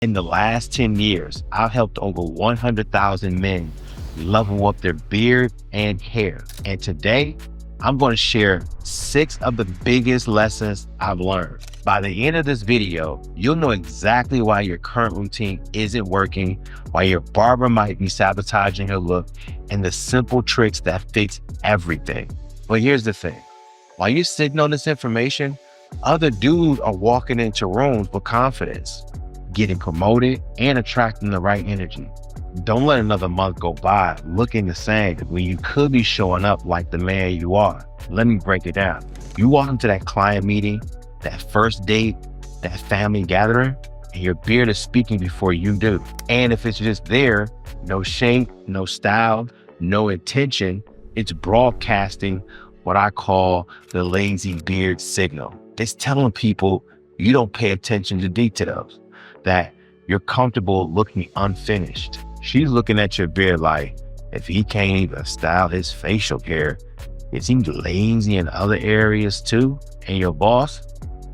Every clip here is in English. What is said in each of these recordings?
In the last 10 years, I've helped over 100,000 men level up their beard and hair. And today, I'm going to share 6 of the biggest lessons I've learned. By the end of this video, you'll know exactly why your current routine isn't working, why your barber might be sabotaging your look, and the simple tricks that fix everything. But here's the thing. While you're sitting on this information, other dudes are walking into rooms with confidence, getting promoted, and attracting the right energy. Don't let another month go by looking the same when you could be showing up like the man you are. Let me break it down. You walk into that client meeting, that first date, that family gathering, and your beard is speaking before you do. And if it's just there, no shape, no style, no intention, it's broadcasting what I call the lazy beard signal. It's telling people you don't pay attention to details, that you're comfortable looking unfinished. She's looking at your beard like, if he can't even style his facial hair, is he lazy in other areas too? And your boss,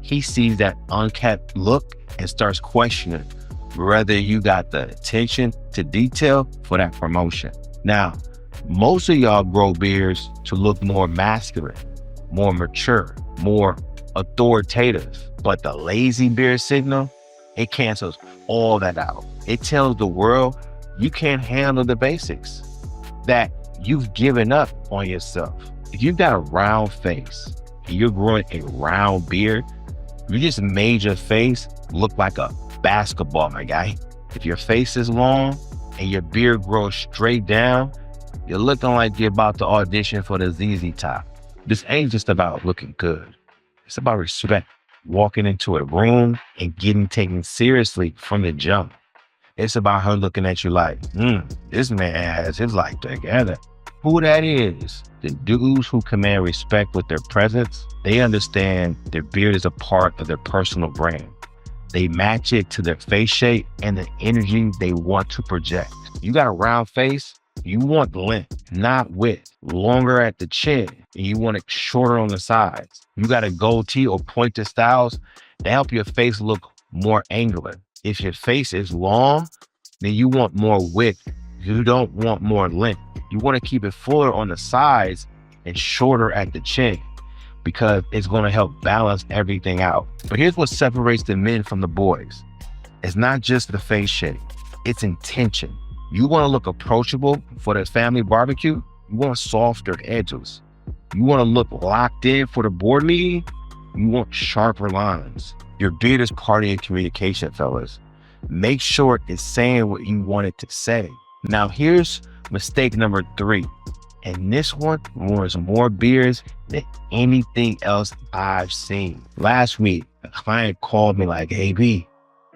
he sees that unkept look and starts questioning whether you got the attention to detail for that promotion. Now, most of y'all grow beards to look more masculine, more mature, more authoritative. But the lazy beard signal, it cancels all that out. It tells the world you can't handle the basics, that you've given up on yourself. If you've got a round face and you're growing a round beard, you just made your face look like a basketball, my guy. If your face is long and your beard grows straight down, you're looking like you're about to audition for the ZZ Top. This ain't just about looking good. It's about respect, walking into a room and getting taken seriously from the jump. It's about her looking at you like, this man has his life together. Who that is? The dudes who command respect with their presence, they understand their beard is a part of their personal brand. They match it to their face shape and the energy they want to project. You got a round face, you want length, not width. Longer at the chin, and you want it shorter on the sides. You got a goatee or pointed styles to help your face look more angular. If your face is long, then you want more width. You don't want more length. You want to keep it fuller on the sides and shorter at the chin because it's going to help balance everything out. But here's what separates the men from the boys. It's not just the face shape, it's intention. You want to look approachable for the family barbecue? You want softer edges. You want to look locked in for the board meeting? You want sharper lines. Your beard is part of your communication, fellas. Make sure it's saying what you want it to say. Now here's mistake number 3. And this one ruins more beards than anything else I've seen. Last week, a client called me like, hey B,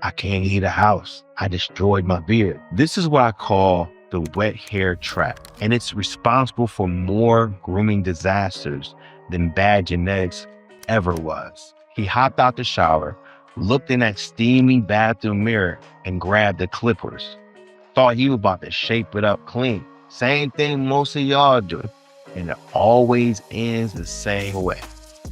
I can't leave the house. I destroyed my beard. This is what I call the wet hair trap. And it's responsible for more grooming disasters than bad genetics ever was. He hopped out the shower, looked in that steamy bathroom mirror and grabbed the clippers. Thought he was about to shape it up clean. Same thing most of y'all do. And it always ends the same way.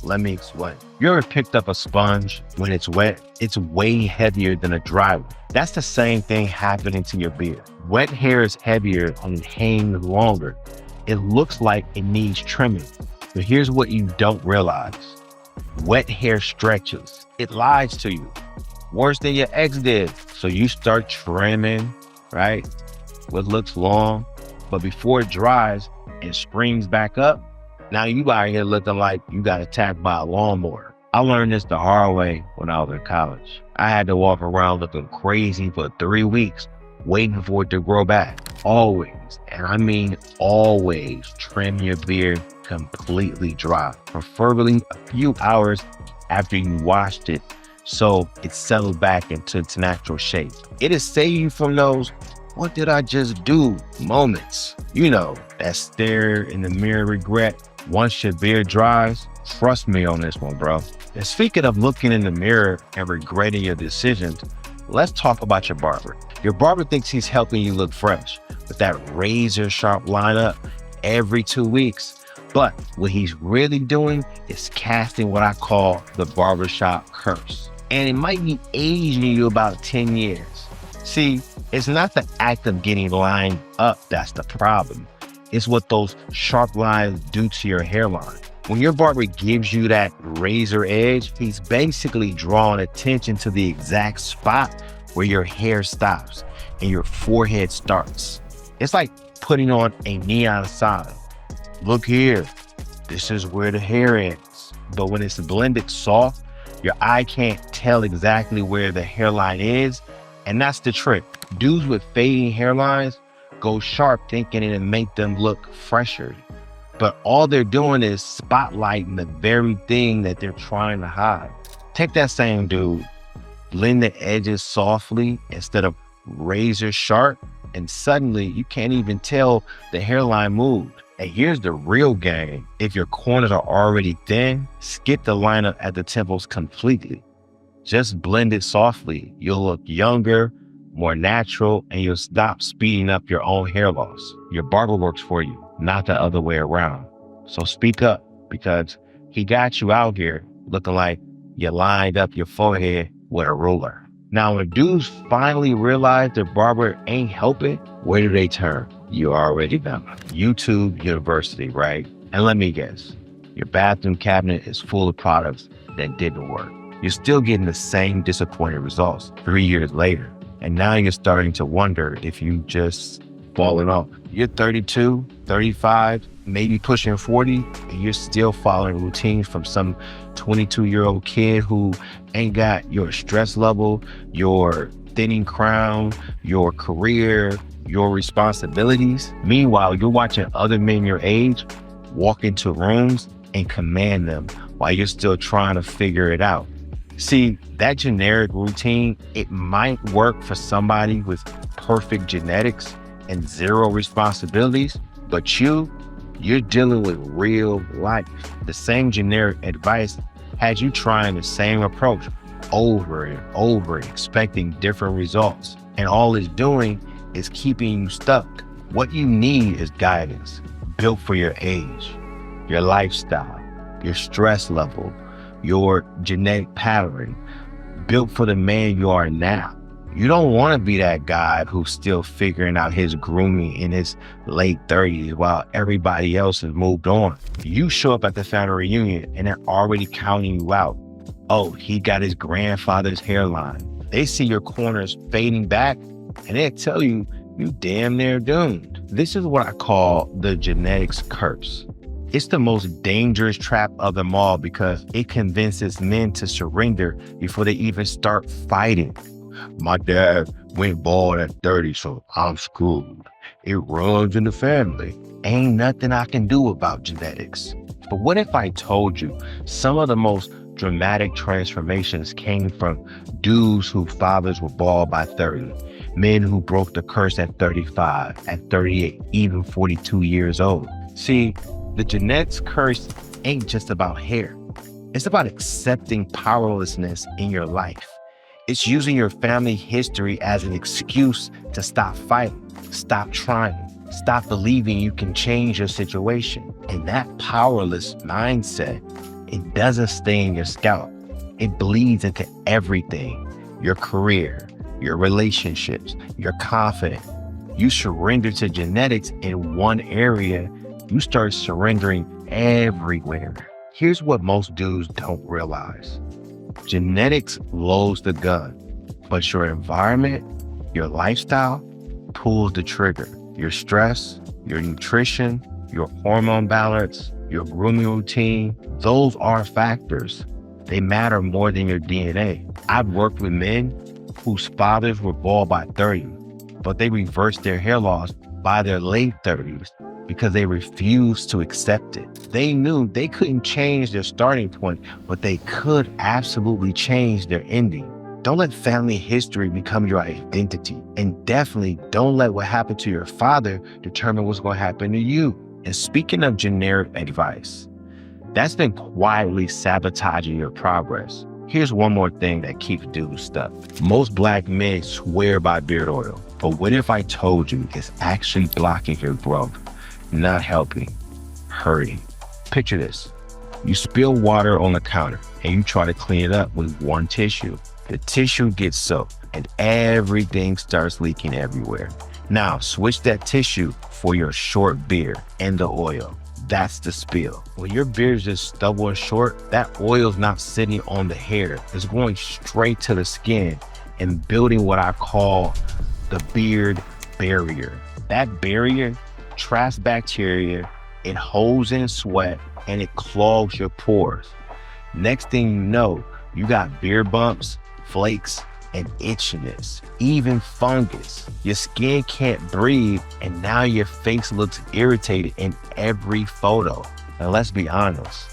Let me explain. You ever picked up a sponge when it's wet? It's way heavier than a dry one. That's the same thing happening to your beard. Wet hair is heavier and hangs longer. It looks like it needs trimming. But here's what you don't realize. Wet hair stretches. It lies to you. Worse than your ex did. So you start trimming, right? What looks long, but before it dries and springs back up, now you out here looking like you got attacked by a lawnmower. I learned this the hard way when I was in college. I had to walk around looking crazy for 3 weeks, waiting for it to grow back. Always, and I mean always, trim your beard completely dry, preferably a few hours after you washed it so it settled back into its natural shape. It'll save you from those what did I just do moments. You know, that stare in the mirror regret once your beard dries. Trust me on this one, bro. And speaking of looking in the mirror and regretting your decisions, let's talk about your barber. Your barber thinks he's helping you look fresh with that razor sharp lineup every 2 weeks. But what he's really doing is casting what I call the barbershop curse. And it might be aging you about 10 years. See, it's not the act of getting lined up that's the problem. It's what those sharp lines do to your hairline. When your barber gives you that razor edge, he's basically drawing attention to the exact spot where your hair stops and your forehead starts. It's like putting on a neon sign. Look here, this is where the hair ends. But when it's blended soft, your eye can't tell exactly where the hairline is. And that's the trick. Dudes with fading hairlines go sharp thinking it'll make them look fresher. But all they're doing is spotlighting the very thing that they're trying to hide. Take that same dude, blend the edges softly instead of razor sharp, and suddenly you can't even tell the hairline moved. And here's the real game. If your corners are already thin, skip the lineup at the temples completely. Just blend it softly. You'll look younger, more natural, and you'll stop speeding up your own hair loss. Your barber works for you, not the other way around. So speak up, because he got you out here looking like you lined up your forehead with a ruler. Now, when dudes finally realize their barber ain't helping, where do they turn? You already know. YouTube University, right? And let me guess, your bathroom cabinet is full of products that didn't work. You're still getting the same disappointing results 3 years later. And now you're starting to wonder if you just falling off. You're 32, 35, maybe pushing 40, and you're still following routines from some 22-year-old kid who ain't got your stress level, your thinning crown, your career, your responsibilities. Meanwhile, you're watching other men your age walk into rooms and command them while you're still trying to figure it out. See, that generic routine, it might work for somebody with perfect genetics and zero responsibilities, but you're dealing with real life. The same generic advice has you trying the same approach over and over, expecting different results. And all it's doing is keeping you stuck. What you need is guidance built for your age, your lifestyle, your stress level, your genetic pattern, built for the man you are now. You don't want to be that guy who's still figuring out his grooming in his late 30s while everybody else has moved on. You show up at the family reunion and they're already counting you out. Oh, he got his grandfather's hairline. They see your corners fading back and they tell you, you damn near doomed. This is what I call the genetics curse. It's the most dangerous trap of them all because it convinces men to surrender before they even start fighting. My dad went bald at 30, so I'm screwed. It runs in the family. Ain't nothing I can do about genetics. But what if I told you some of the most dramatic transformations came from dudes whose fathers were bald by 30, men who broke the curse at 35, at 38, even 42 years old. See, the genetics curse ain't just about hair. It's about accepting powerlessness in your life. It's using your family history as an excuse to stop fighting, stop trying, stop believing you can change your situation. And that powerless mindset, it doesn't stay in your scalp. It bleeds into everything, your career, your relationships, your confidence. You surrender to genetics in one area, you start surrendering everywhere. Here's what most dudes don't realize. Genetics loads the gun, but your environment, your lifestyle pulls the trigger. Your stress, your nutrition, your hormone balance, your grooming routine, those are factors. They matter more than your DNA. I've worked with men whose fathers were bald by 30, but they reversed their hair loss by their late 30s because they refused to accept it. They knew they couldn't change their starting point, but they could absolutely change their ending. Don't let family history become your identity. And definitely don't let what happened to your father determine what's going to happen to you. And speaking of generic advice, that's been quietly sabotaging your progress. Here's one more thing that keeps dudes stuck. Most Black men swear by beard oil, but what if I told you it's actually blocking your growth, not helping, hurting? Picture this. You spill water on the counter and you try to clean it up with one tissue. The tissue gets soaked. and everything starts leaking everywhere. Now, switch that tissue for your short beard and the oil. That's the spill. When your beard is just stubble and short, that oil's not sitting on the hair. It's going straight to the skin and building what I call the beard barrier. That barrier traps bacteria, it holds in sweat, and it clogs your pores. Next thing you know, you got beard bumps, flakes, and itchiness, even fungus. Your skin can't breathe, and now your face looks irritated in every photo. And let's be honest,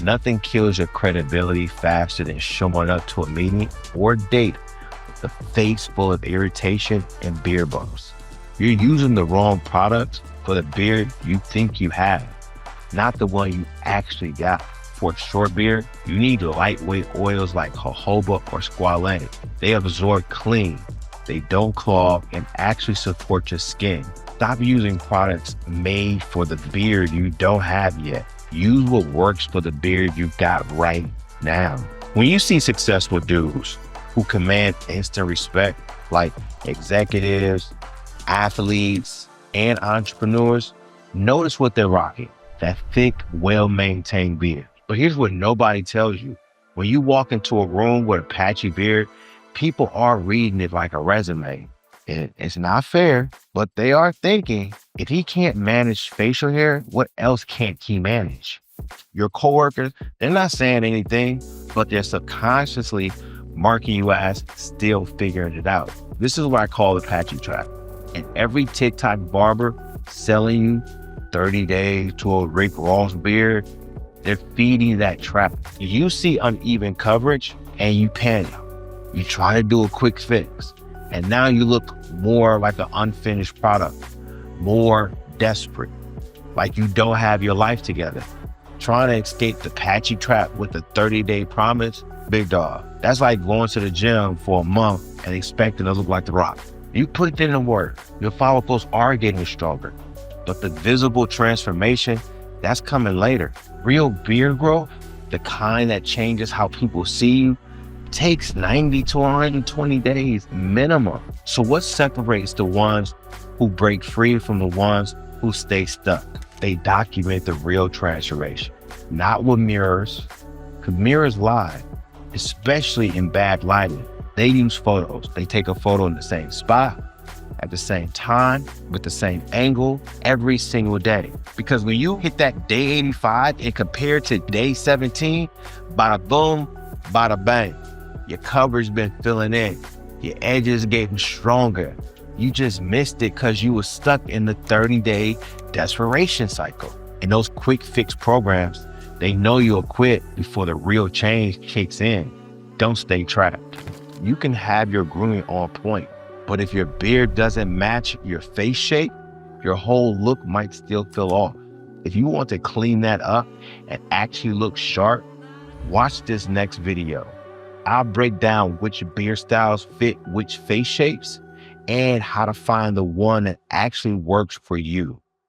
nothing kills your credibility faster than showing up to a meeting or date with a face full of irritation and beard bumps. You're using the wrong product for the beard you think you have, not the one you actually got. For a short beard, you need lightweight oils like jojoba or squalane. They absorb clean, they don't clog, and actually support your skin. Stop using products made for the beard you don't have yet. Use what works for the beard you got right now. When you see successful dudes who command instant respect, like executives, athletes, and entrepreneurs, notice what they're rocking: that thick, well-maintained beard. But here's what nobody tells you. When you walk into a room with a patchy beard, people are reading it like a resume. It's not fair, but they are thinking, if he can't manage facial hair, what else can't he manage? Your coworkers, they're not saying anything, but they're subconsciously marking you as still figuring it out. This is what I call the Patchy Trap. And every TikTok barber selling you 30 days to a Rick Ross beard, they're feeding that trap. If you see uneven coverage and you panic, you try to do a quick fix, and now you look more like an unfinished product, more desperate, like you don't have your life together. Trying to escape the patchy trap with a 30-day promise, big dog. That's like going to the gym for a month and expecting to look like The Rock. You put in the work, your follicles are getting stronger, but the visible transformation, that's coming later. Real beard growth, the kind that changes how people see you, takes 90 to 120 days minimum. So what separates the ones who break free from the ones who stay stuck? They document the real transformation, not with mirrors, because mirrors lie, especially in bad lighting. They use photos. They take a photo in the same spot, at the same time, with the same angle, every single day. Because when you hit that day 85 and compare to day 17, bada boom, bada bang, your coverage been filling in, your edges getting stronger. You just missed it because you were stuck in the 30-day desperation cycle. And those quick fix programs, they know you'll quit before the real change kicks in. Don't stay trapped. You can have your grooming on point, but if your beard doesn't match your face shape, your whole look might still feel off. If you want to clean that up and actually look sharp, watch this next video. I'll break down which beard styles fit which face shapes and how to find the one that actually works for you.